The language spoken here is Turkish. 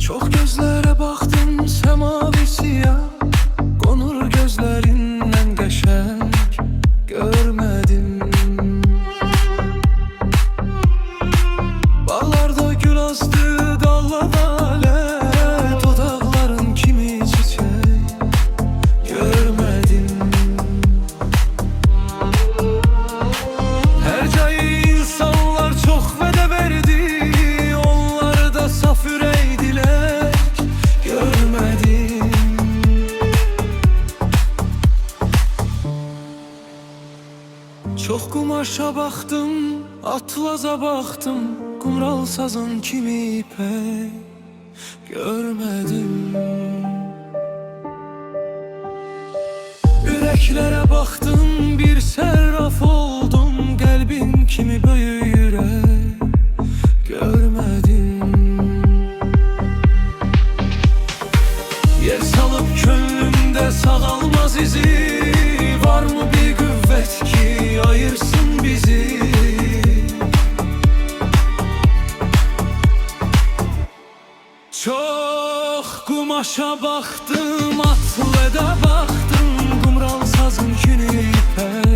Çok gözlere baktım semavi siyah, konur gözlerinden qəşəng görmedim. Bağlarda gül azdı dalla lale, dodaqların kimi çiçek görmedim. Her cayı insanlar çok vədə verdi, onlar da saf ürəkdilər, görmedim. Çok kumaşa baktım, atlaza baktım, kumral sazın kimi ipek görmedim. Yüreklere baktım, bir serraf oldum, kalbin kimi böyük yürek görmedim. Yer salıp könlümde sağalmaz izi, var mı bir kuvvet ki ayırsın bizi? Çok kumaşa baktım, atlıda baktım, kumral sazın kimi ipek